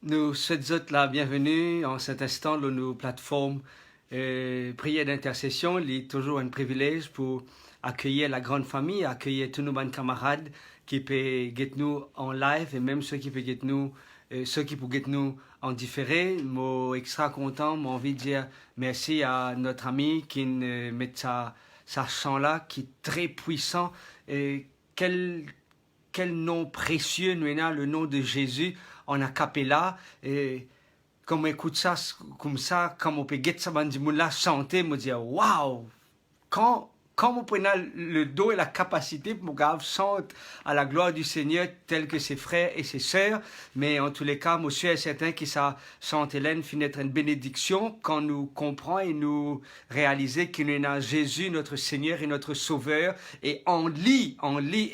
Nous souhaitons la bienvenue en cet instant dans nos plateformes prière d'intercession. Il est toujours un privilège pour accueillir la grande famille, accueillir tous nos bons camarades qui peuvent guetter nous en live et même ceux qui peuvent guetter nous, ceux qui peuvent guetter nous en différé. Moi, extra content, j'ai envie de dire merci à notre ami qui met sa chant là, qui est très puissant. Et quel nom précieux nous avons, le nom de Jésus en a capella. Et quand on écoute ça comme ça, quand on peut guetter ça, là chanter, on dit waouh! Quand on prend le dos et la capacité pour chanter à la gloire du Seigneur tel que ses frères et ses sœurs, mais en tous les cas, monsieur est certain que ça chante Hélène finit être une bénédiction quand nous comprenons et nous réalisons qu'il y a Jésus, notre Seigneur et notre Sauveur, et en lui,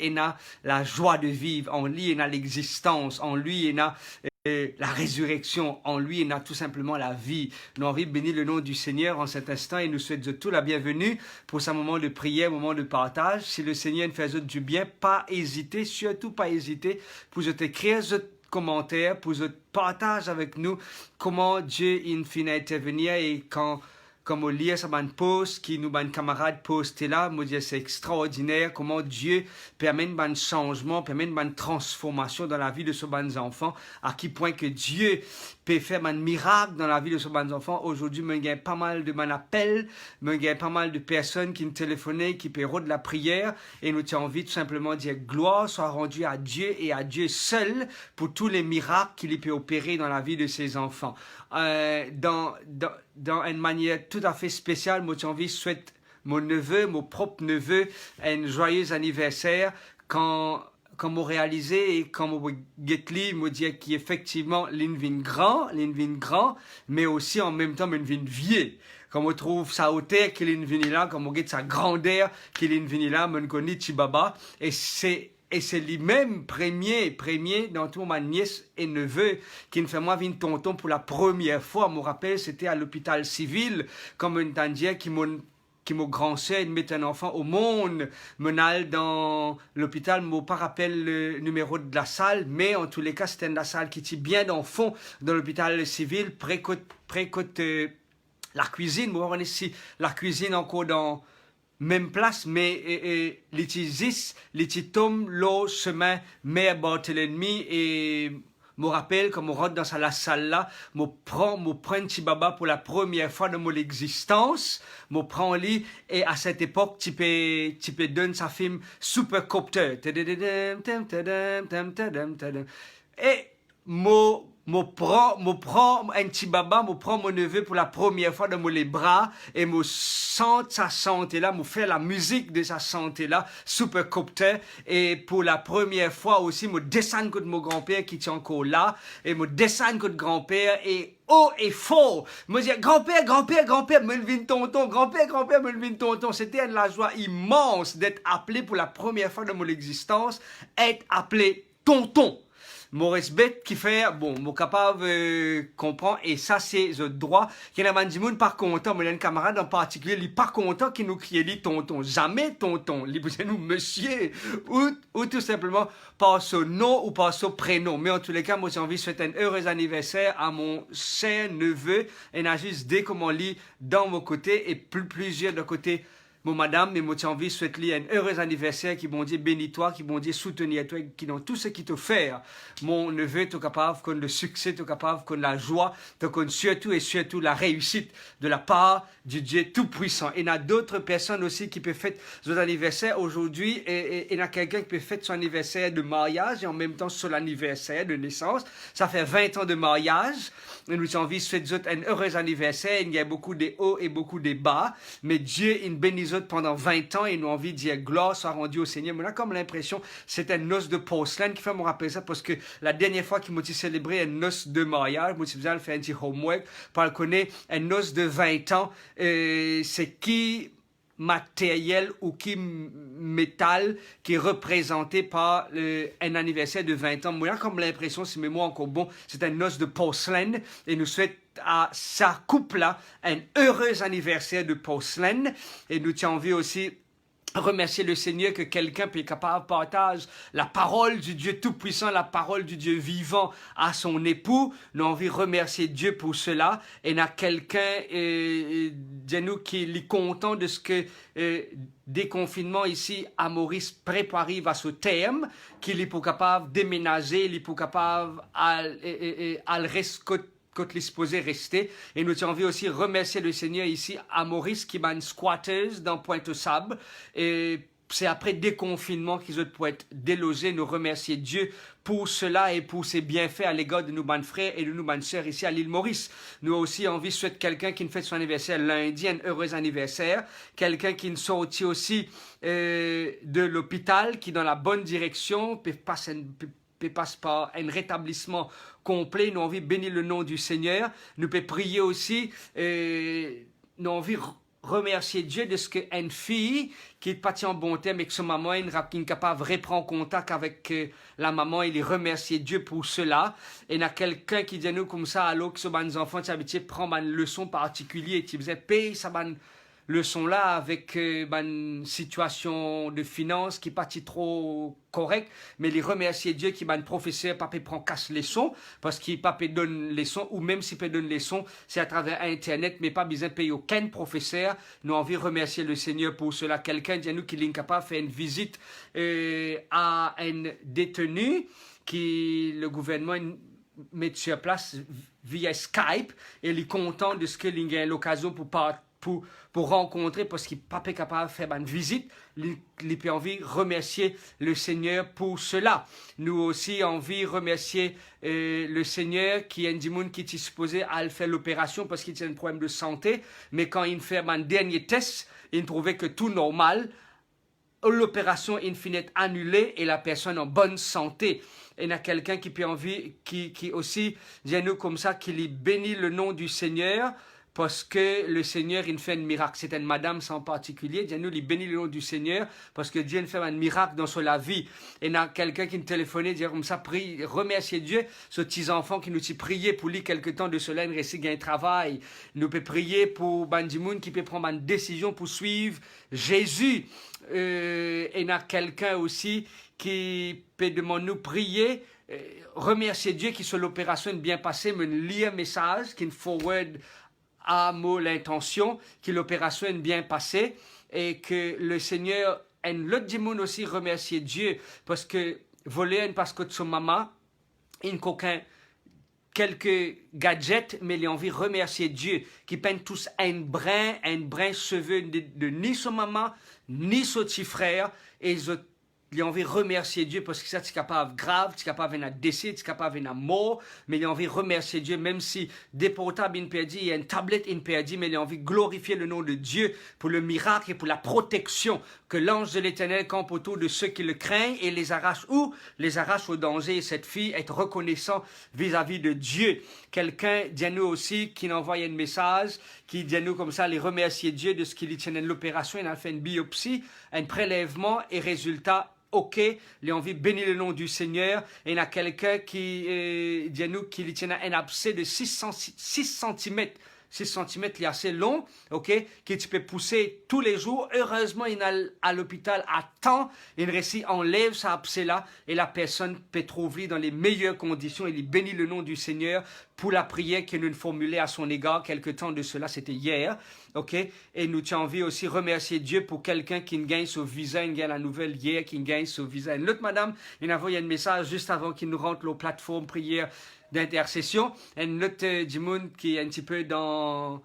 il y a la joie de vivre, en lui, il y a l'existence, en lui, il y a la résurrection, en lui, il y a tout simplement la vie. Nous avons envie de bénir le nom du Seigneur en cet instant et nous souhaitons tout la bienvenue pour ce moment de prière, moment de partage. Si le Seigneur nous fait du bien, pas hésiter, surtout pas hésiter pour écrire ce commentaire, pour partager avec nous comment Dieu in fine intervenir et quand comme on lit ça ban post qui nous ban camarades posté là, moi dire c'est extraordinaire comment Dieu permet un changement, permet une transformation dans la vie de ce ban enfants, à quel point que Dieu peut faire un miracle dans la vie de ce ban enfants. Aujourd'hui, me gagne pas mal de mon appel, me gagne pas mal de personnes qui me téléphonent, qui paieront de la prière et nous avons envie tout simplement de dire gloire soit rendue à Dieu et à Dieu seul pour tous les miracles qu'il peut opérer dans la vie de ses enfants. Dans une manière tout à fait spéciale, moi j'ai envie de souhaiter mon neveu, mon propre neveu, un joyeux anniversaire quand on réalisé et quand on get me dire qu'effectivement l'invin grand, mais aussi en même temps l'invin vieux. Comme on trouve sa hauteur qu'il est là, comme on get sa grandeur qu'il est là, mon connaît Chibaba, et c'est lui-même premier dans tout ma nièce et neveu qui me fait moi venir tonton pour la première fois. Je me rappelle, c'était à l'hôpital civil, comme un tandien qui m'a grand-sœur met un enfant au monde, menal dans l'hôpital, je ne pas rappelle le numéro de la salle, mais en tous les cas, c'était la salle qui était bien dans le fond de l'hôpital civil, près-côté la cuisine. Moi, on est ici, la cuisine encore dans même place, mais les tombent le chemin Mère Barthélemy et me rappelle quand on rentre dans la salle là, je prends Chibaba pour la première fois de mon existence, je prends lui et à cette époque tu peux donner sa film Supercopter et prend un petit baba, me prend mon neveu pour la première fois dans les bras et me sente sa santé là, me fait la musique de sa santé là, Supercopter et pour la première fois aussi me descend contre mon grand-père qui est encore là et me descend contre grand-père et haut et fort, me dit grand-père, me levine tonton, grand-père, me levine tonton. C'était la joie immense d'être appelé pour la première fois de mon existence, être appelé tonton. Maurice Bett qui fait, bon, mon capable comprend, et ça c'est le droit. Qu'il y a un monde pas content, mais un camarade en particulier, il pas content qui nous crie lui tonton. Jamais tonton. Il vous nous monsieur, ou tout simplement par son nom ou par son prénom. Mais en tous les cas, moi j'ai envie de souhaiter un heureux anniversaire à mon cher neveu, et n'a juste dès comment lit dans mon côté, et plusieurs de côté. Mon madame, mais moi, j'ai envie de souhaiter un heureux anniversaire, qui bon Dieu bénit toi, qui bon Dieu soutenir toi, qui dans tout ce qui te fait. Mon neveu, tu es capable qu'on le succès, tu es capable qu'on la joie, tu qu'on surtout et surtout la réussite de la part du Dieu Tout-Puissant. Et il y a d'autres personnes aussi qui peuvent fêter son anniversaire aujourd'hui, et il y a quelqu'un qui peut fêter son anniversaire de mariage, et en même temps son anniversaire de naissance. Ça fait 20 ans de mariage, et nous avons envie de souhaiter un heureux anniversaire. Il y a beaucoup de hauts et beaucoup de bas, mais Dieu, il bénit pendant 20 ans et nous avons envie de dire gloire soit rendue au Seigneur. Mais on a comme l'impression c'est un noce de porcelaine qui fait me rappeler ça parce que la dernière fois qu'il m'a célébré un noce de mariage, moi je faire un petit homework pour le connaître, un noce de 20 ans, c'est qui matériel ou qui métal qui est représenté par un anniversaire de 20 ans. Moi, j'ai comme l'impression, si mes mots encore bon, c'est un os de porcelaine et nous souhaitons à sa couple-là un heureux anniversaire de porcelaine et nous tiens envie aussi remercier le Seigneur que quelqu'un peut être capable de partager la parole du Dieu Tout-Puissant, la parole du Dieu vivant à son époux. Nous avons envie de remercier Dieu pour cela. Et il y a quelqu'un de nous qui est content de ce que déconfinement ici à Maurice prépare à ce terme, qu'il est pour capable de déménager, il est pour capable à le rester quand il est supposé rester. Et nous avons envie aussi de remercier le Seigneur ici à Maurice qui m'a une squatteuse dans Pointe-aux-Sables. Et c'est après déconfinement qu'ils ont pu être délogés. Nous remercier Dieu pour cela et pour ses bienfaits à l'égard de nos frères et de nos sœurs ici à l'île Maurice. Nous avons aussi envie de souhaiter quelqu'un qui nous fête son anniversaire lundi, un heureux anniversaire. Quelqu'un qui nous sortit aussi de l'hôpital, qui est dans la bonne direction, passe par un rétablissement complet. Nous avons envie de bénir le nom du Seigneur. Nous pouvons prier aussi. Nous avons envie de remercier Dieu de ce qu'une fille qui est partie en bon terme avec sa maman, qui est capable de reprendre contact avec la maman, il est remercier Dieu pour cela. Et il y a quelqu'un qui dit à nous comme ça, alors que nos enfants sont habitués à prendre une leçon particulière et qui faisait payer ça leçon-là avec une situation de finance qui n'est pas trop correcte, mais les remercier Dieu qui m'a un professeur, papa prend casse leçon, parce qu'il papa donne leçon, ou même s'il peut donner leçon, c'est à travers Internet, mais pas besoin de payer aucun professeur. Nous avons envie de remercier le Seigneur pour cela. Quelqu'un dit à nous qu'il est capable de faire une visite à un détenu qui le gouvernement met sur place via Skype, et il est content de ce qu'il a l'occasion pour rencontrer, parce qu'il n'est pas capable de faire une visite. Il peut envie de remercier le Seigneur pour cela. Nous aussi envie de remercier le Seigneur qui est un démon qui est supposé à faire l'opération parce qu'il a un problème de santé, mais quand il fait un dernier test, il trouvait que tout normal. L'opération in fine est annulée et la personne en bonne santé. Et il y a quelqu'un qui peut envie, qui aussi dit à nous comme ça, qu'il bénit le nom du Seigneur, parce que le Seigneur, il fait un miracle. C'est une madame en particulier. Dieu nous, il bénit le nom du Seigneur, parce que Dieu fait un miracle dans sa vie. Et il y a quelqu'un qui nous téléphonait, dire comme ça, remercier Dieu, ce petit enfant qui nous dit prier pour lui quelque temps de cela, il réussit un travail. Nous peut prier pour Bandimoun qui peut prendre une décision pour suivre Jésus. Et il y a quelqu'un aussi qui peut demander nous prier, remercier Dieu qui sur l'opération est bien passée, me lire un message, qui forward à moi l'intention, que l'opération est bien passée et que le Seigneur, et l'autre démon aussi remercier Dieu parce que voler parce que de son maman, il n'a quelques gadgets, mais il a envie de remercier Dieu qui peigne tous un brin cheveux de ni son maman, ni son petit frère, et il a envie de remercier Dieu parce que ça, c'est capable grave, c'est capable d'un décès, c'est capable d'un mort, mais il a envie de remercier Dieu, même si des portables in perdu, il y a une tablette in perdu, mais il a envie de glorifier le nom de Dieu pour le miracle et pour la protection que l'ange de l'Éternel campe autour de ceux qui le craignent et les arrache au danger. Et cette fille est reconnaissant vis-à-vis de Dieu. Quelqu'un dit à nous aussi qui envoie un message, qui dit à nous comme ça, les remercier Dieu de ce qu'il tient l'opération, il a fait une biopsie, un prélèvement et résultat. Ok, il a envie de bénir le nom du Seigneur. Et il y a quelqu'un qui dit à nous qu'il tient un abcès de 6 cm. 6 cm, il est assez long, ok, que tu peux pousser tous les jours. Heureusement, il est à l'hôpital à temps. Il réussit, enlève ça abcès-là et la personne peut trouver dans les meilleures conditions. Il bénit le nom du Seigneur pour la prière que nous formulons à son égard quelque temps de cela, c'était hier, ok, et nous avons envie aussi remercier Dieu pour quelqu'un qui gagne son visa, il gagne la nouvelle hier, qui gagne son visa. Une autre madame, il a envoyé un message juste avant qu'il nous rentre la plateforme prière d'intercession, et notre Dimoun qui est un petit peu dans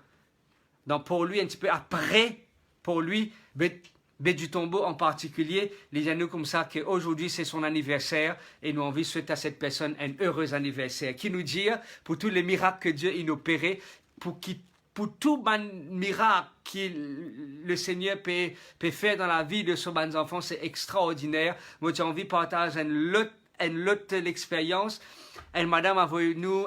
pour lui, un petit peu après, pour lui, du tombeau en particulier, les anneaux comme ça, qu'aujourd'hui c'est son anniversaire, et nous envie de souhaiter à cette personne un heureux anniversaire, qui nous dit, pour tous les miracles que Dieu a opérés, pour tout miracle que le Seigneur peut faire dans la vie de ses enfants, c'est extraordinaire. Moi, j'ai envie de partager une autre l'expérience. Et madame a envoyé nous,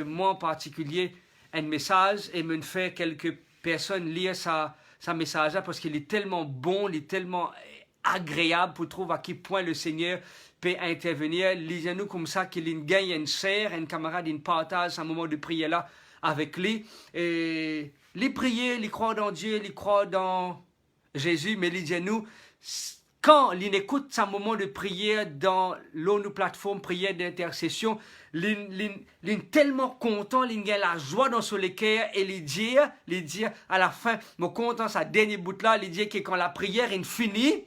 moi en particulier, un message et me fait quelques personnes lire sa message parce qu'il est tellement bon, il est tellement agréable pour trouver à quel point le Seigneur peut intervenir. Lisez-nous comme ça qu'il gagne une sœur, un camarade, il partage un moment de prière là avec lui. Et les prier, les croire dans Dieu, les croire dans Jésus, mais il dit nous, quand il écoute ce moment de prière dans l'ONU plateforme prière d'intercession, il est tellement content, il a la joie dans son cœur et il dit à la fin, mon content, sa dernière bout là, il dit que quand la prière est finie,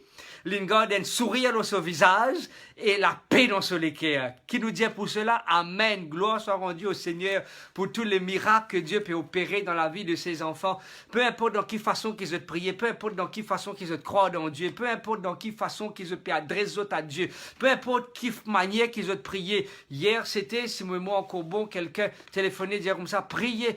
il garde un sourire dans son visage et la paix dans son cœur. Qui nous dit pour cela, Amen. Gloire soit rendue au Seigneur pour tous les miracles que Dieu peut opérer dans la vie de ses enfants. Peu importe dans quelle façon qu'ils ont prié, peu importe dans quelle façon qu'ils ont croire dans Dieu, peu importe dans quelle façon qu'ils ont adresser à Dieu, peu importe quelle manière qu'ils ont prié. Hier, c'était, si moi encore bon, quelqu'un téléphonait, dire comme ça, priez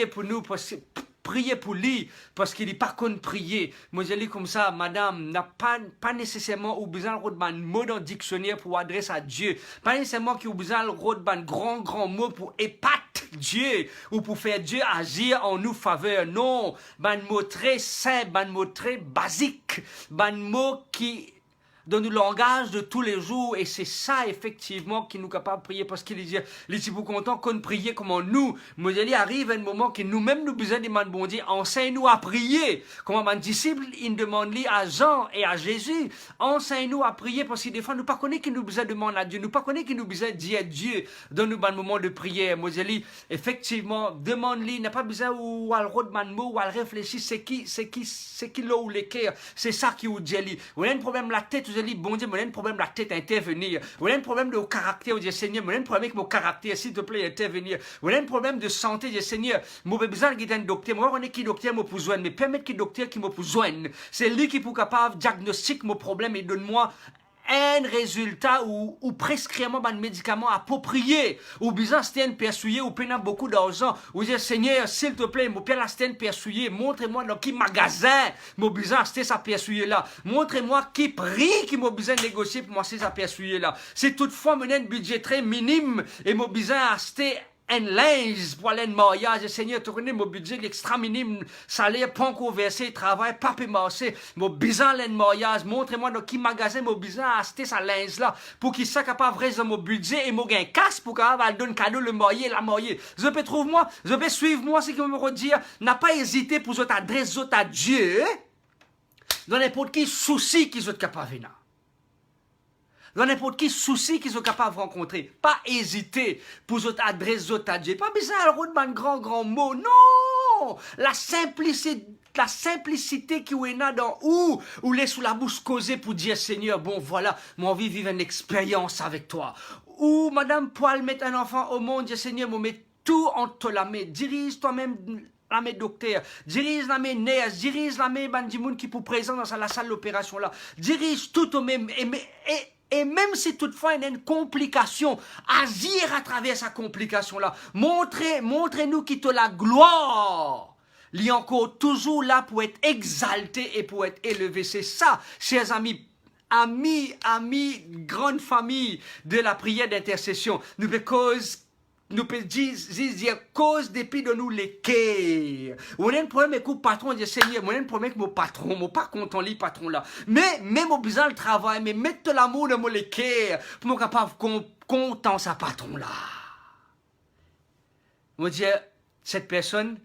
pour nous, parce que priez pour lui, parce qu'il n'est pas qu'on prier. Moi, je dis comme ça, madame, n'a pas nécessairement besoin de mot dans le dictionnaire pour adresser à Dieu. Pas nécessairement qu'il a besoin de grand mot pour épater Dieu, ou pour faire Dieu agir en nous faveur. Non, un mot très simple, un mot très basique, un mot qui dans le langage de tous les jours, et c'est ça effectivement qui nous est capable de prier, parce qu'il dit, il est pour content qu'on prie comme nous. Mais il arrive un moment que nous-mêmes nous besoin de demander, bon Dieu, enseigne-nous à prier. Comme un disciple, il demande à Jean et à Jésus, enseigne-nous à prier, parce que des fois nous pas connaissons qu'il nous besoin de demander à Dieu, nous pas connaissons qu'il nous besoin de dire à Dieu dans nos moments de prière. Moi je dis, effectivement, demande-lui, n'a pas besoin ou à le mot ou à le réfléchir, c'est qui l'eau ou l'équerre, c'est ça qui vous dit. Vous avez un problème la tête, vous allez, bon Dieu, vous avez un problème la tête, intervenir. Vous avez un problème de caractère, vous dites, Seigneur, vous avez un problème avec mon caractère, s'il te plaît, intervenir. Vous avez un problème de santé, vous dites, Seigneur, moi j'ai besoin d'un docteur, moi on est qui docteur, moi pour joindre, mais permettez qu'il docteur qui me pour joindre. C'est lui qui est capable de diagnostiquer mon problème et donne-moi un résultat ou prescrire un médicament approprié, ou besoin c'était un persuyer, ou payant beaucoup d'argent, ou dire Seigneur, s'il te plaît, mon père là c'était un persuyer, montrez-moi dans quel magasin, mon besoin c'était ça persuyer là, montrez-moi qui prix qui m'a besoin de négocier pour moi c'est ça persuyer là. Si toutefois mon un budget très minime et mon besoin acheter un linge pour aller en mariage, Seigneur, tu connais mon budget extra minime, salaire, pas encore versé, travail, pas marché, mon besoin d'un mariage, montrez-moi dans quel magasin mon besoin acheter sa linge là, pour qu'il soit capable de raison mon budget et mon gain casse pour qu'il donne cadeau le marié, la mariée. Je peux trouver moi, je peux suivre moi, ce qu'il me redire, n'a pas hésité pour votre adresse à Dieu, dans n'importe quel souci qu'ils sont capables de venir. Dans n'importe quel souci qu'ils sont capables de rencontrer. Pas hésiter pour votre adresse à Dieu. Pas besoin de un grand mot. Non! La simplicité qui est là dans ou laisse sous la bouche causer pour dire Seigneur, bon voilà, moi envie de vivre une expérience avec toi. Ou Madame Poil mettre un enfant au monde, dire Seigneur, moi mets tout entre la main. Dirige toi-même la main docteur, dirige la main nurse, dirige la main bandimoun qui pour présent dans la salle d'opération là. Dirige tout au même et même si toutefois il y a une complication, agir à travers sa complication-là. Montrez-nous qui te la gloire. Il est encore toujours là pour être exalté et pour être élevé. C'est ça, chers amis. Amis, grande famille de la prière d'intercession. Nous pouvons dire cause depuis de nous les quais. On a un problème avec le patron, dit Seigneur, on a un problème avec mon patron, mon pas content les patron là. Mais même au besoin le travail, mais mettre l'amour dans mon les quais pour me capable content sa patron là. On dit cette personne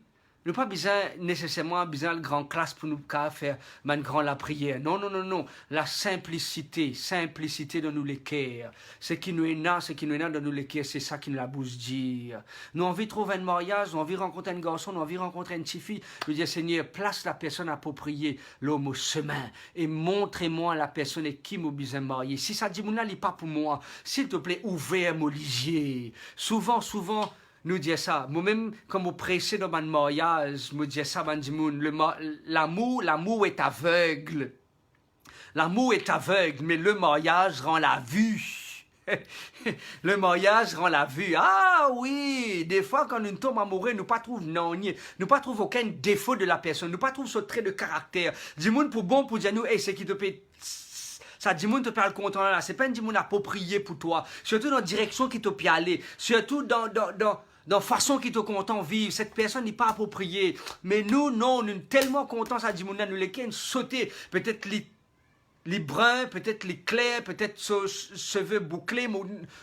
n'a pas besoin nécessairement besoin de grande classe pour nous faire une grande la prière. Non. La simplicité de nous les cœurs. Ce qui nous est là, dans nous les cœurs, c'est ça qui nous la bouge dire. Nous avons envie de trouver un mariage, nous avons envie de rencontrer un garçon, nous avons envie de rencontrer une petite fille. Nous disons, Seigneur, place la personne appropriée, l'homme au chemin, et montrez-moi la personne et qui m'a besoin de marier. Si ça dit, mon n'est pas pour moi, s'il te plaît, ouvert mon lisier. Souvent, nous disons ça. Moi-même, quand je prêchais dans mon mariage, je me disais ça, l'amour est aveugle. L'amour est aveugle, mais le mariage rend la vue. Le mariage rend la vue. Ah oui, des fois quand nous tombons amoureux, nous ne trouvons nous pas trouvons aucun défaut de la personne, nous ne trouvons pas ce trait de caractère. Dis-moi pour dire nous, hey, c'est qui te paie. Ça dit moun te parle content là, c'est pas un dit moun approprié pour toi, surtout dans la direction qui te peut aller, surtout dans la façon qui te content vivre, cette personne n'est pas appropriée. Mais nous, non, nous sommes tellement contents, ça dit moun nous les sauter, peut-être les bruns, peut-être les clairs, peut-être cheveux bouclés,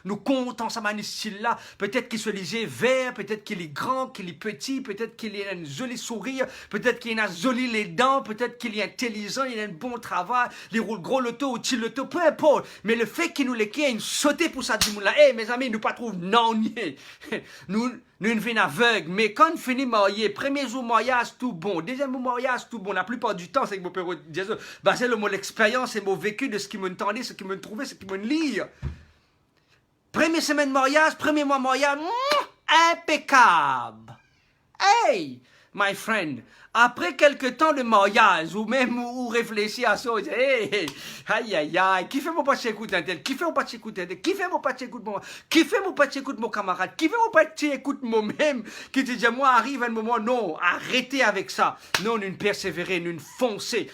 nous comptons ensemble à style-là. Peut-être qu'il soit les yeux verts, peut-être qu'il est grand, qu'il est petit, peut-être qu'il a un joli sourire, peut-être qu'il a joli les dents, peut-être qu'il est intelligent, il a un bon travail, il roule gros loto ou petit loto, peu importe. Mais le fait qu'il nous les ait une sauté pour ça, dis-moi là, mes amis, nous pas trop non, nous ne venons aveugles, mais quand on finit marié, premier jour mariage, tout bon, deuxième jour mariage, tout bon, la plupart du temps, c'est que mon père disait, c'est le mot l'expérience et mon vécu de ce qui me tendait, ce qui me trouvait, ce qui me lire. Première semaine mariage, premier mois mariage, impeccable. Hey, my friend, après quelque temps de mariage, ou même ou réfléchir à ça, on dit, hey, aïe, aïe, aïe, qui fait mon pas écouter un tel, qui fait mon pas écouter un tel, qui fait mon pas écouter mon, qui fait mon pas écouter mon camarade, qui fait mon pas écouter moi-même, qui te dit, moi, arrive un moment, non, arrêtez avec ça. Non, nous persévérer, nous foncer,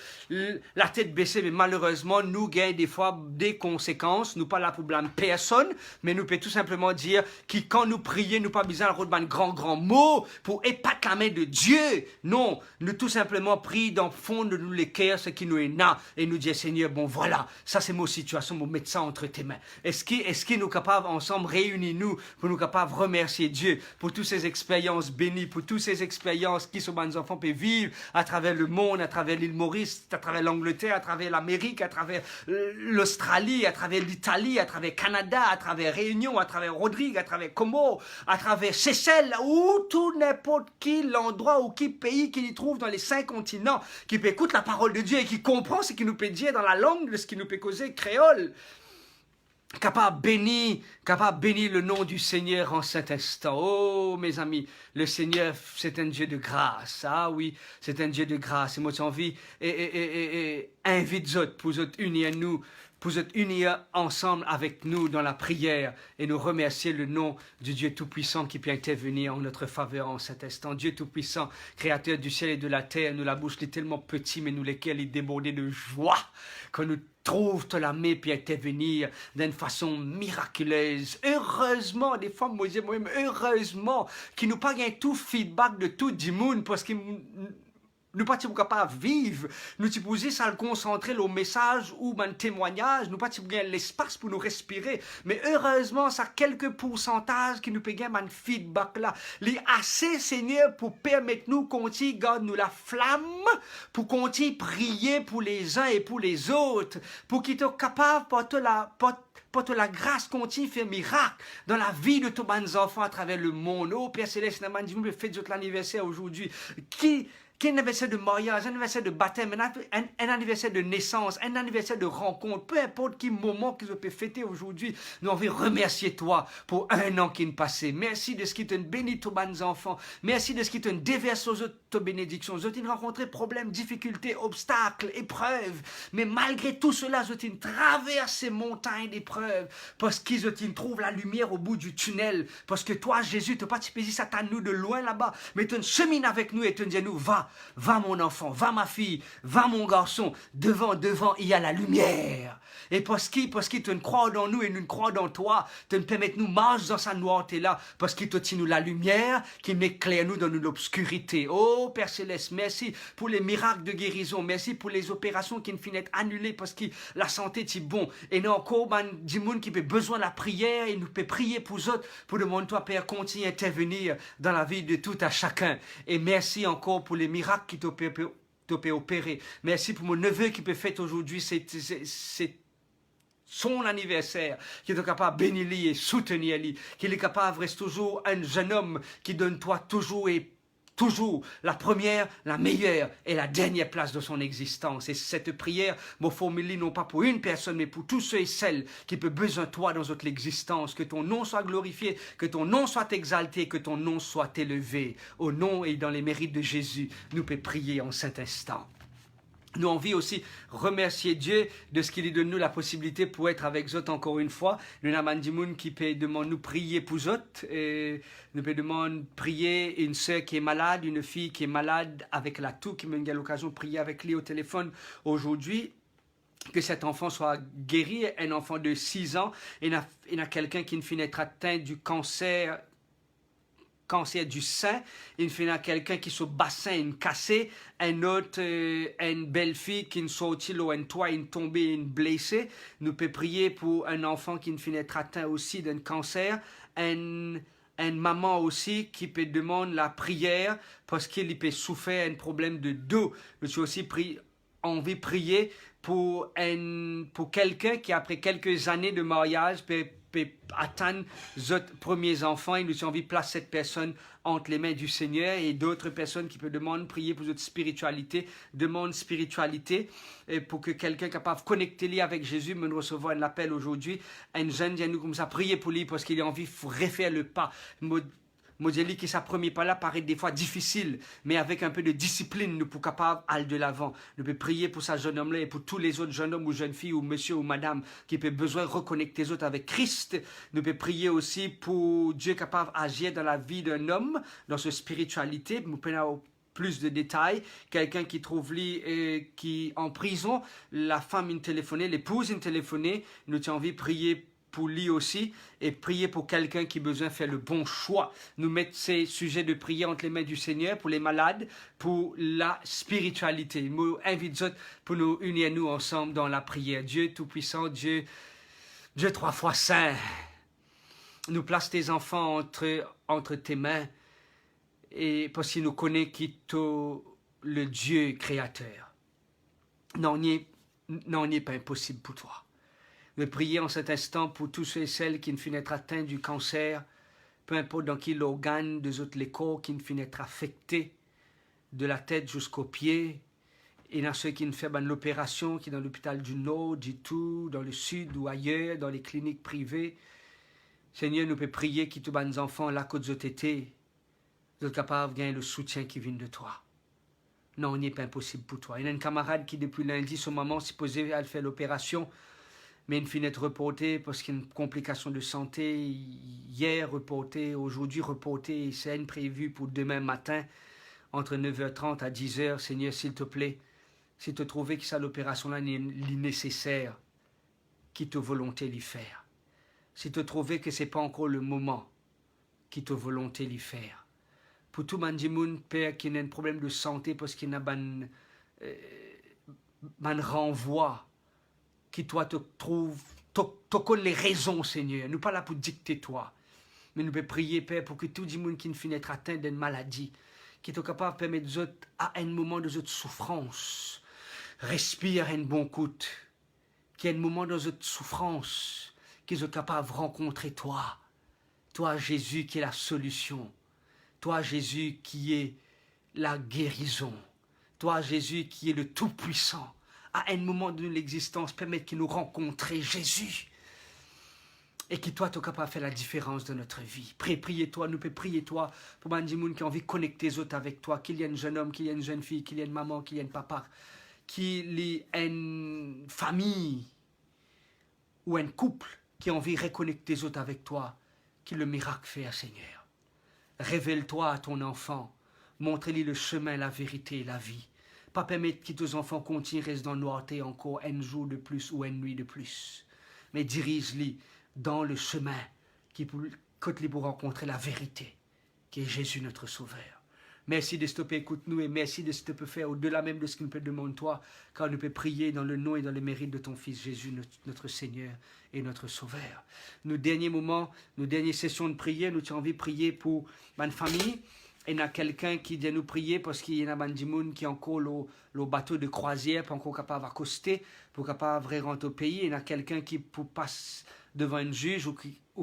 la tête baissée, mais malheureusement, nous gagnons des fois des conséquences, nous pas là pour blâmer personne, mais nous pouvons tout simplement dire que quand nous prions, nous pas besoin de un grand mot pour épater la main de Dieu. Non, nous tout simplement prions dans le fond de nous les cœurs, ce qui nous est là, et nous dire, Seigneur, bon voilà, ça c'est mon situation, mon mettre ça entre tes mains. Est-ce que nous capables ensemble réunir nous pour nous capables remercier Dieu pour toutes ces expériences bénies, pour toutes ces expériences qui sont nos enfants peuvent vivre à travers le monde, à travers l'île Maurice, à travers l'Angleterre, à travers l'Amérique, à travers l'Australie, à travers l'Italie, à travers Canada, à travers Réunion, à travers Rodrigue, à travers Como, à travers Seychelles, ou tout n'importe qui l'endroit ou qui pays qu'il y trouve dans les 5 continents, qui peut écouter la parole de Dieu et qui comprend ce qu'il nous peut dire dans la langue de ce qu'il nous peut causer créole. Capable bénir le nom du Seigneur en cet instant. Oh, mes amis, le Seigneur, c'est un Dieu de grâce. Ah oui, c'est un Dieu de grâce. Et moi, j'ai envie, invite Zot pour Zot unir nous, pour Zot unir ensemble avec nous dans la prière et nous remercier le nom du Dieu Tout-Puissant qui peut intervenir en notre faveur en cet instant. Dieu Tout-Puissant, Créateur du ciel et de la terre, nous la bouche est tellement petit, mais nous lesquels il débordait de joie quand nous trouve la main puis intervenir d'une façon miraculeuse. Heureusement, des fois, moi-même, heureusement, qui nous pas gagne tout feedback de tout du monde parce que nous pas capables de vivre, nous supposons ça le concentrer le message ou un témoignage, nous pas gagner l'espace pour nous respirer, mais heureusement ça quelques pourcentages qui nous peut gagner un feedback là, les assez Seigneur pour permettre nous continuer garde nous la flamme, pour continuer prier pour les uns et pour les autres, pour qu'ils soient capables pour la grâce continue faire miracle dans la vie de tous les enfants à travers le monde. Oh Père Céleste, nous fête l'anniversaire aujourd'hui. Qui est un anniversaire de mariage, un anniversaire de baptême, un anniversaire de naissance, un anniversaire de rencontre, peu importe quel moment qu'ils ont pu fêter aujourd'hui, nous avons remercier toi pour un an qui est passé. Merci de ce qui te bénit tous les enfants. Merci de ce qui te déverse aux autres bénédictions. Vous avez rencontré problèmes, difficultés, obstacles, épreuves. Mais malgré tout cela, vous avez traversé ces montagnes d'épreuves parce qu'ils trouvent la lumière au bout du tunnel. Parce que toi, Jésus, tu n'as pas dit ça à nous de loin là-bas, mais tu chemines avec nous et tu dis à nous, va mon enfant, va ma fille, va mon garçon, devant, il y a la lumière. Et parce qu'il te croit dans nous et nous croit dans toi, te permet nous marcher dans sa noirté là, parce qu'il te tient nous la lumière, qui m'éclaire nous dans l'obscurité. Oh Père Céleste, merci pour les miracles de guérison, merci pour les opérations qui ne finissent annulées parce que la santé est bon. Et nous encore, du monde qui a besoin de la prière et nous peut prier pour eux autres, pour demander toi Père, continue à intervenir dans la vie de tout à chacun. Et merci encore pour les miracles qui t'ont opéré. Merci pour mon neveu qui peut fêter aujourd'hui, c'est son anniversaire, qui est capable de bénir lui et soutenir lui, qu'il est capable de rester toujours un jeune homme qui donne toi toujours la première, la meilleure et la dernière place de son existence. Et cette prière, me formule non pas pour une personne, mais pour tous ceux et celles qui peuvent besoin de toi dans notre existence. Que ton nom soit glorifié, que ton nom soit exalté, que ton nom soit élevé. Au nom et dans les mérites de Jésus, nous pouvons prier en cet instant. Nous avons envie aussi remercier Dieu de ce qu'il lui donne nous la possibilité pour être avec Zot encore une fois. Nous avons des gens qui peut demander nous prier pour Zot. Et nous peut demander prier une sœur qui est malade, une fille qui est malade avec la toux, qui m'a eu l'occasion de prier avec lui au téléphone aujourd'hui. Que cet enfant soit guéri, un enfant de 6 ans. Il y a quelqu'un qui finit d'être atteint du cancer cancer du sein, il fait quelqu'un qui se bassin une cassé, un autre, une belle fille qui ne sortit là, un toit, une tombée, une blessée. Nous peut prier pour un enfant qui ne finit être atteint aussi d'un cancer, une maman aussi qui peut demander la prière parce qu'il peut souffrir un problème de dos. Nous suis aussi envie de prier pour quelqu'un qui après quelques années de mariage peut atteindre ses premiers enfants. Et nous avons envie de placer cette personne entre les mains du Seigneur, et d'autres personnes qui peuvent demander prier pour notre spiritualité, demande spiritualité, et pour que quelqu'un capable de connecter avec Jésus me recevoir un appel aujourd'hui. Un jeune vient nous comme ça prier pour lui parce qu'il a envie de refaire le pas. Modèle qui sa premier pas là paraît des fois difficile, mais avec un peu de discipline, nous pouvons capables d'aller de l'avant. Nous pouvons prier pour ce jeune homme-là et pour tous les autres jeunes hommes ou jeunes filles ou monsieur ou madame qui peuvent besoin de reconnecter les autres avec Christ. Nous pouvons prier aussi pour Dieu capable d'agir dans la vie d'un homme, dans sa spiritualité. Nous pouvons plus de détails. Quelqu'un qui trouve lui qui en prison, la femme une téléphonée, l'épouse une téléphonée. Nous avons envie de prier pour lui aussi, et prier pour quelqu'un qui a besoin de faire le bon choix. Nous mettre ces sujets de prière entre les mains du Seigneur, pour les malades, pour la spiritualité. Nous invitons pour nous unir nous ensemble dans la prière. Dieu Tout-Puissant, Dieu trois fois saint, nous place tes enfants entre tes mains, et parce qu'il nous connaît qui est le Dieu créateur. Non, n'est pas impossible pour toi. Je prier en cet instant pour tous ceux et celles qui ne finissent être atteints du cancer, peu importe dans quel organe de les corps qui ne finissent être affectés, de la tête jusqu'aux pieds, et dans ceux qui ne font pas l'opération, qui sont dans l'hôpital du Nord, du Tout, dans le Sud ou ailleurs, dans les cliniques privées. Seigneur, nous pouvons prier qui tous les enfants là que vous été, vous êtes capables de gagner le soutien qui vient de toi. Non, il n'est pas impossible pour toi. Il y a une camarade qui depuis lundi, ce moment, s'est posé à faire l'opération, mais une finette reportée parce qu'il y a une complication de santé, hier reportée, aujourd'hui reportée, c'est une prévue pour demain matin, entre 9h30 à 10h. Seigneur, s'il te plaît, si tu trouves que ça l'opération-là n'est nécessaire, qui te volonté l'y faire. Si tu trouves que ce n'est pas encore le moment, qui te volonté l'y faire. Pour tout le monde, Père, qui a un problème de santé parce qu'il a un renvoi, qui toi te trouve, tu connais les raisons, Seigneur. Nous ne sommes pas là pour dicter toi. Mais nous pouvons prier, Père, pour que tout le monde qui ne finit être atteint d'une maladie, qui est capable de permettre aux autres, à un moment de cette souffrance, respire un bon coup, qui a un moment de cette souffrance, qui sont capables de rencontrer toi. Toi, Jésus, qui est la solution. Toi, Jésus, qui est la guérison. Toi, Jésus, qui est le Tout-Puissant. À un moment de l'existence, permettre qu'il nous rencontre Jésus. Et que toi, tu es capable de faire la différence de notre vie. Priez-toi, nous pouvons prier toi pour les gens qui ont envie de connecter les autres avec toi. Qu'il y ait un jeune homme, qu'il y ait une jeune fille, qu'il y ait une maman, qu'il y ait un papa, qu'il y ait une famille ou un couple qui a envie de reconnecter les autres avec toi. Qu'il le miracle fait, Seigneur. Révèle-toi à ton enfant. Montre-lui le chemin, la vérité et la vie. Pas permettre que tes enfants continuent, restent dans le noirté encore un jour de plus ou une nuit de plus. Mais dirige-les dans le chemin qui pour rencontrer la vérité, qui est Jésus notre Sauveur. Merci de stopper, écoute-nous, et merci de ce que tu peux faire au-delà même de ce que nous peut demander toi, car nous peut prier dans le nom et dans le mérite de ton Fils Jésus, notre Seigneur et notre Sauveur. Nos derniers moments, nos dernières sessions de prière, nous avons envie de prier pour ma famille. Il y a quelqu'un qui vient nous prier parce qu'il y a des gens qui ont encore le bateau de croisière, pas encore capable d'accoster, pour capable de rentrer au pays. Il y a quelqu'un qui passe devant un juge ou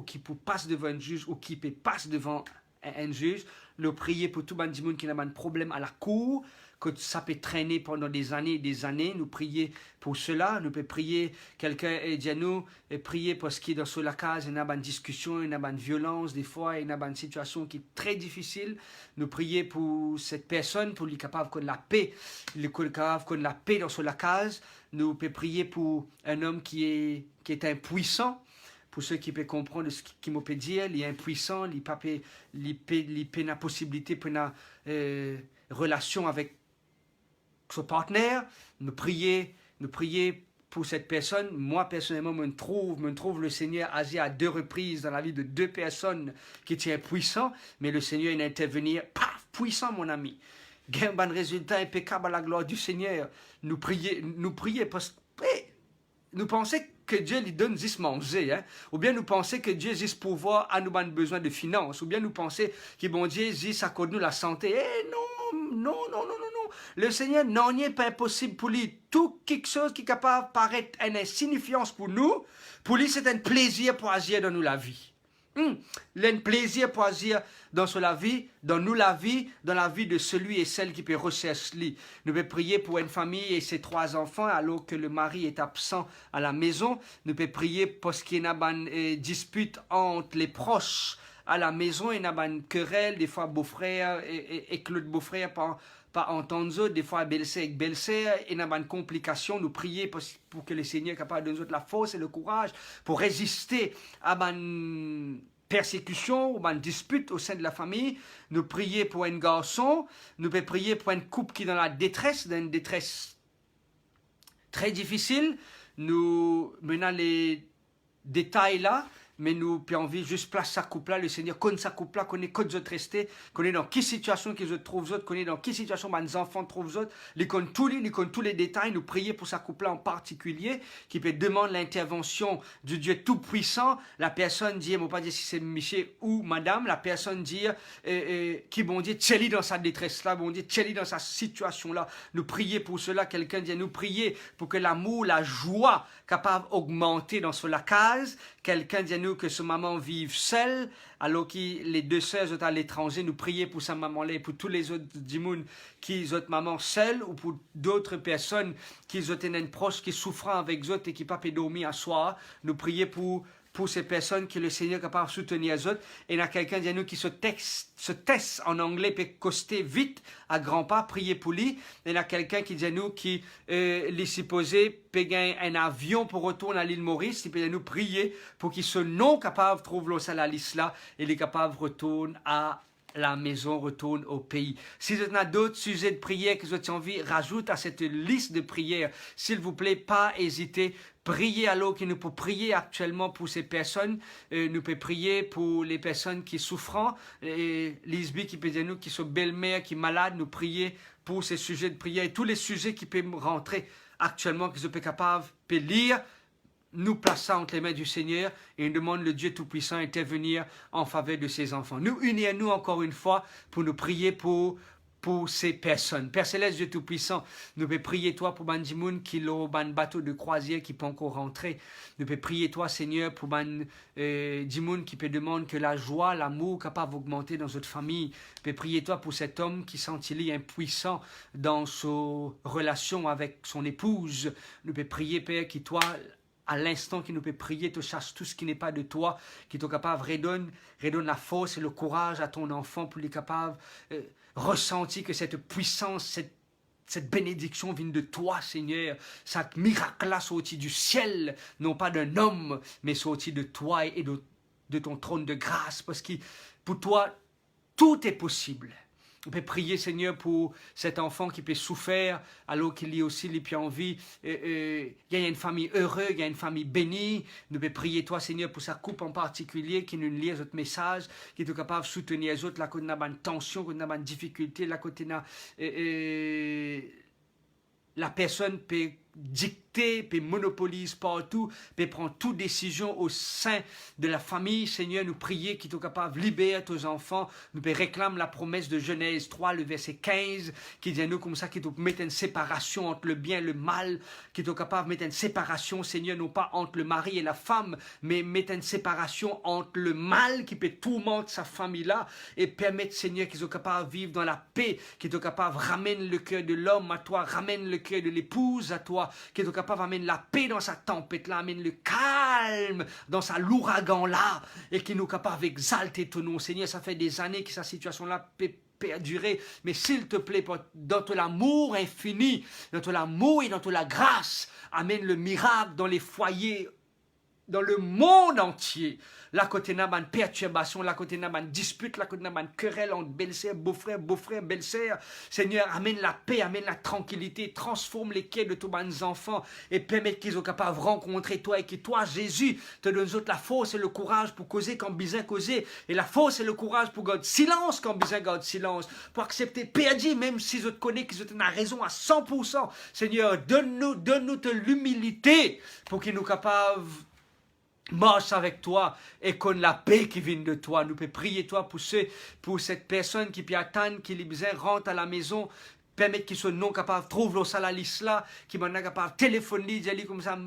qui passe devant un juge ou qui passe devant un juge. Nous prier pour tout le monde qui a un problème à la cour, que ça peut traîner pendant des années et des années. Nous prier pour cela. Nous pouvons prier quelqu'un et dire nous, et prier parce qu'il est dans la case, il y a une discussion, il y a une violence, des fois, il y a une situation qui est très difficile. Nous prier pour cette personne, pour lui capable de la paix, lui capable de la paix dans la case. Nous pouvons prier pour un homme qui est impuissant. Pour ceux qui peuvent comprendre ce qu'il me peut dire, il est impuissant, il n'a la possibilité pour une relation avec son partenaire. Nous prier pour cette personne. Moi, personnellement, me trouve le Seigneur agi à 2 reprises dans la vie de 2 personnes qui étaient puissants, mais le Seigneur il intervenir, paf, puissant, mon ami. Gain bon résultat impeccable à la gloire du Seigneur. Nous prier parce que nous pensons que Dieu lui donne 10 manger, hein? Ou bien nous pensons que Dieu a 10 pouvoir à nous avoir besoin de finances, ou bien nous pensons que bon Dieu dit accorde nous la santé. Eh non. Le Seigneur n'en est pas impossible pour lui. Tout quelque chose qui est capable de paraître une insignifiance pour lui c'est un plaisir pour agir dans nous la vie. Un plaisir pour agir dans la vie, dans la vie de celui et celle qui peut rechercher. Nous pouvons prier pour une famille et ses 3 enfants alors que le mari est absent à la maison. Nous pouvons prier parce qu'il y a une dispute entre les proches à la maison, il y a une querelle, des fois beau-frère et que l'autre beau-frère pas entendre, des fois belle-sœur avec belle-sœur, il y a une complication. Nous prier pour que le Seigneur est capable de nous donner la force et le courage pour résister à une persécution ou une dispute au sein de la famille. Nous prier pour un garçon, nous pouvons prier pour un couple qui est dans la détresse, dans une détresse très difficile. Nous menons les détails là, mais nous avons envie juste place sa couple là, le Seigneur connaît sa couple là, connaît que d'autres restés, connaît dans quelle situation qu'ils se trouvent autres, connaît dans quelle situation les enfants trouvent autres, il connaît tous les détails. Nous prier pour sa couple là en particulier, qui peut demander l'intervention du Dieu tout-puissant. La personne dit, moi pas dire si c'est Michel ou madame, la personne dit, qui bon Dieu, tchelly dans sa détresse là, bon Dieu, tchelly dans sa situation là. Nous prier pour cela, quelqu'un dit, nous prier pour que l'amour, la joie capable d'augmenter dans la case. Quelqu'un dit à nous que sa maman vive seule, alors que les 2 sœurs sont à l'étranger. Nous prier pour sa maman-là et pour tous les autres dimoun qui ont maman seule, ou pour d'autres personnes qui ont une proche qui souffrent avec eux et qui ne peuvent pas dormir à soir. Nous prier pour ces personnes que le Seigneur est capable de soutenir les autres. Et il y a quelqu'un de nous qui se teste en anglais, peut coster vite à grands pas, prier pour lui. Et il y a quelqu'un qui dit à nous qui est supposé payer un avion pour retourner à l'île Maurice. Il peut nous prier pour qu'il soit non capable de trouver la liste là et il est capable de retourner à la maison, retourne au pays. Si vous avez d'autres sujets de prière que vous avez envie, rajoute à cette liste de prières. S'il vous plaît, pas hésiter. Priez alors qu'il nous peut prier actuellement pour ces personnes. Nous pouvons prier pour les personnes qui souffrent. Lisby qui peut dire nous qui sont belle-mère, qui sont malades. Nous prier pour ces sujets de prière et tous les sujets qui peuvent rentrer actuellement, que vous êtes capable de lire. Nous plaçons entre les mains du Seigneur et nous demandons le Dieu Tout-Puissant intervenir en faveur de ses enfants. Nous unissons-nous encore une fois pour nous prier pour ces personnes. Père Céleste, Dieu Tout-Puissant, nous pouvons prier toi pour Bandimoun qui l'ont un bateau de croisière qui peut encore rentrer. Nous pouvons prier toi, Seigneur, pour Bandimoun qui peut demander que la joie, l'amour capable d'augmenter dans notre famille. Nous pouvons prier toi pour cet homme qui sent-il impuissant dans sa relation avec son épouse. Nous pouvons prier, Père, qui toi, à l'instant qu'il nous peut prier, te chasse tout ce qui n'est pas de toi, qui est capable, redonne la force et le courage à ton enfant pour lui capable ressentir que cette puissance, cette bénédiction vient de toi, Seigneur. Cette miracle-là sorti du ciel, non pas d'un homme, mais sorti de toi et de ton trône de grâce, parce que pour toi, tout est possible. On peut prier, Seigneur, pour cet enfant qui peut souffrir, alors qu'il y a aussi les pieds en vie. Il y a une famille heureuse, il y a une famille bénie. Nous pouvons prier, toi, Seigneur, pour sa couple en particulier, qui nous lit notre message, qui est capable de soutenir les autres, là, quand on a une tension, quand on a une difficulté, là, quand on a... la personne peut dicter, peut monopoliser partout, peut prendre toute décision au sein de la famille. Seigneur, nous prier qui est capable de libérer tes enfants. Nous peut réclamer la promesse de Genèse 3, le verset 15, qui dit à nous comme ça, qui est mettre une séparation entre le bien et le mal, qui est capable de mettre une séparation, Seigneur, non pas entre le mari et la femme, mais mettre une séparation entre le mal qui peut tourmenter sa famille-là et permettre, Seigneur, qu'ils soient capables de vivre dans la paix, qui est capable de ramener le cœur de l'homme à toi, ramène le cœur de l'épouse à toi, qui est capable d'amener la paix dans sa tempête là, amène le calme dans sa l'ouragan là, et qui nous capable d'exalter ton nom, Seigneur. Ça fait des années que sa situation là peut perdurer, mais s'il te plaît, dans ton amour infini, dans ton amour et dans ton la grâce, amène le miracle dans les foyers dans le monde entier. La côté n'a pas de perturbation, la côté n'a pas de dispute, la côté n'a pas de querelle entre belle-sœur, beau-frère, belle-sœur. Seigneur, amène la paix, amène la tranquillité, transforme les quais de tous les enfants et permets qu'ils soient capables de rencontrer toi et que toi, Jésus, te donne la force et le courage pour causer quand besoin causer et la force et le courage pour garder silence quand besoin garder silence, pour accepter perdu même si je te connais qu'ils ont raison à 100%. Seigneur, donne-nous de l'humilité pour qu'ils nous capables marche avec toi et qu'on la paix qui vient de toi. Nous pouvons prier toi pour cette personne qui peut attendre, qui besoin rentre à la maison, permettre qu'ils soient non capables, trouve le salalis là, qui m'en a capable téléphoner, dire comme ça,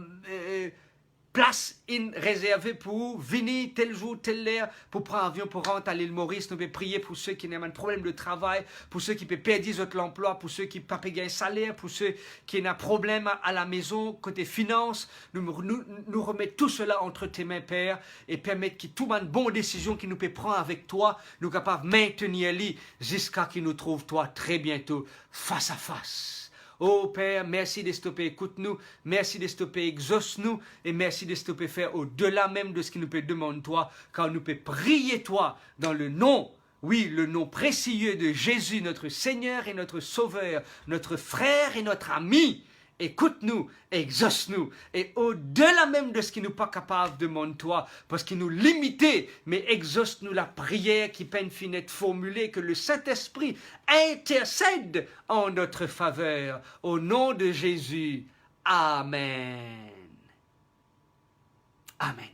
place réservée pour venir tel jour, telle heure, pour prendre avion, pour rentrer à l'île Maurice. Nous pouvons prier pour ceux qui ont un problème de travail, pour ceux qui peuvent perdre l'emploi, pour ceux qui ne peuvent pas payer un salaire, pour ceux qui ont un problème à la maison, côté finance. Nous remettons tout cela entre tes mains, Père, et permettre que tout une bonne décision que nous pouvons prendre avec toi, nous sommes capables de maintenir jusqu'à ce que nous trouvions toi très bientôt face à face. Oh Père, merci de stopper, écoute-nous, merci de stopper, exauce-nous, et merci de stopper, faire au-delà même de ce qu'il nous peut demander toi, car nous peut prier toi dans le nom, oui, le nom précieux de Jésus, notre Seigneur et notre Sauveur, notre frère et notre ami. Écoute-nous, exauce-nous, et au-delà même de ce qui nous pas capable, demande-toi, parce qu'il nous limitait, mais exauce-nous la prière qui peine finette formulée, que le Saint-Esprit intercède en notre faveur, au nom de Jésus. Amen. Amen.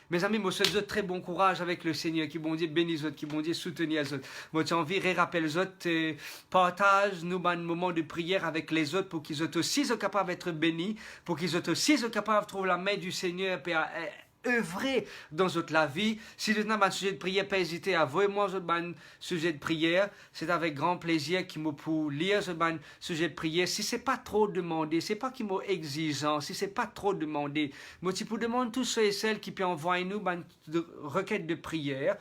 Mes amis, moi, je souhaite très bon courage avec le Seigneur, qui bon Dieu bénisse qui bon Dieu soutenir les autres. Moi, j'ai envie de rappeler les autres, partage nous un moment de prière avec les autres pour qu'ils soient aussi capables d'être bénis, pour qu'ils soient aussi capables de trouver la main du Seigneur et œuvrer dans la vie. Si vous avez un sujet de prière, pas hésiter à voir-moi un sujet de prière. C'est avec grand plaisir qu'il m'a pour lire ce sujet de prière. Si c'est pas trop demandé, c'est pas qu'il m'a exigeant, si c'est pas trop demandé, moi tu peux demander tous ceux et celles qui peuvent envoyer nous une requête de prière.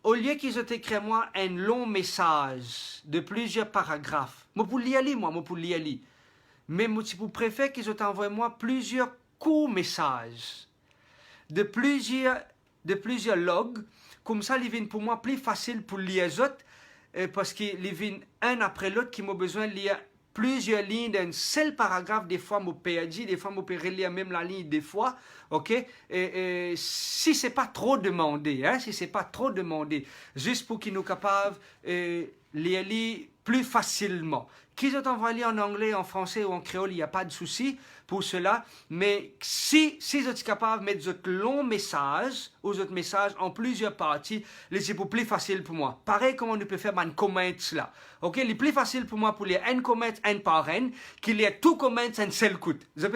Au lieu qu'ils aient écrit à moi un long message de plusieurs paragraphes, moi pour lire, mais moi tu préfère qu'ils aient envoyé moi plusieurs courts messages de plusieurs logs, comme ça, ils viennent pour moi plus facile pour lire les autres, parce qu'ils viennent un après l'autre qui m'ont besoin de lire plusieurs lignes d'un seul paragraphe. Des fois, je perdu, des fois, je peux relire même la ligne des fois, ok? Et si c'est pas trop demandé, juste pour qu'ils nous capables lire plus facilement. Qu'ils ont envoyé en anglais, en français ou en créole, il n'y a pas de souci pour cela. Mais si vous êtes capable de mettre votre long message ou votre message en plusieurs parties, c'est plus facile pour moi. Pareil comme on peut faire un comment là. Ok, c'est plus facile pour moi pour lire un comment, un par un, qu'il lire tout comment un seul coup. Vous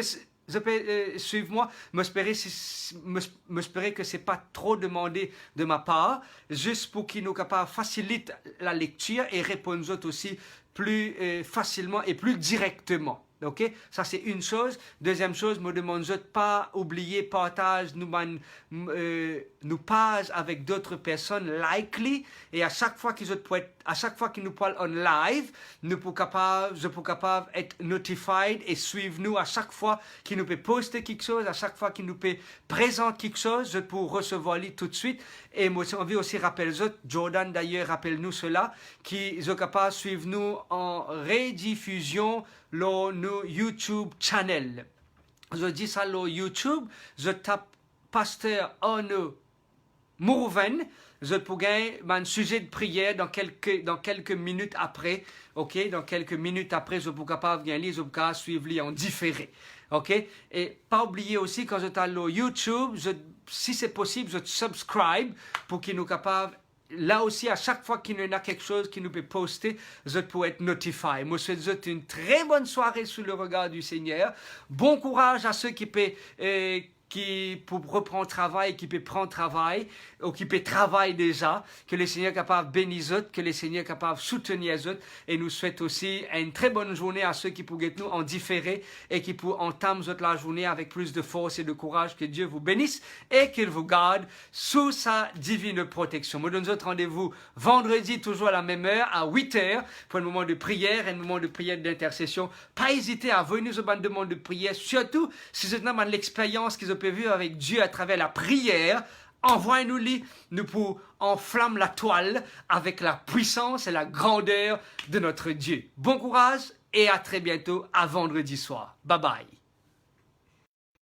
pouvez suivre moi, m'espérer que ce n'est pas trop demandé de ma part, juste pour qu'il nous capable facilite la lecture et répondre aussi plus facilement et plus directement. Ok, ça c'est une chose. Deuxième chose, me demande de pas oublier partage nous page avec d'autres personnes likely, et à chaque fois qu'ils nous parlent en live, je peux capable être notified et suivre nous à chaque fois qu'ils nous peut poster quelque chose, à chaque fois qu'ils nous peut présenter quelque chose, je peux recevoir tout de suite. Et moi j'ai envie aussi rappeler les autres, Jordan d'ailleurs rappelle-nous cela, qui sont capables de suivre nous en rediffusion sur nos YouTube channel. Je dis ça sur YouTube, je tape Pasteur Arnaud Mourouven, je peux gagner un sujet de prière dans quelques minutes après, ok? Dans quelques minutes après, je peux capable gagner, je peux capable suivre en différé, ok? Et pas oublier aussi, quand je tape sur YouTube, si c'est possible, je subscribe pour qu'il nous capable. Là aussi, à chaque fois qu'il y en a quelque chose qui nous peut poster, je peux être notifié. Moi, je vous souhaite une très bonne soirée sous le regard du Seigneur. Bon courage à ceux qui pour reprendre travail, qui peut prendre travail, ou qui peut travailler déjà, que le Seigneur est capable de bénir les autres, que le Seigneur est capable de soutenir les autres, et nous souhaite aussi une très bonne journée à ceux qui pourraient être nous en différé, et qui pour entamer la journée avec plus de force et de courage. Que Dieu vous bénisse, et qu'il vous garde sous sa divine protection. Moi, donne autres rendez-vous vendredi, toujours à la même heure, à 8h, pour un moment de prière, un moment de prière d'intercession. Pas hésiter à venir sur une demande de prière, surtout si vous avez l'expérience qu'ils ont peux vivre avec Dieu à travers la prière, envoie-nous-les, nous pour enflamme la toile avec la puissance et la grandeur de notre Dieu. Bon courage et à très bientôt à vendredi soir. Bye bye.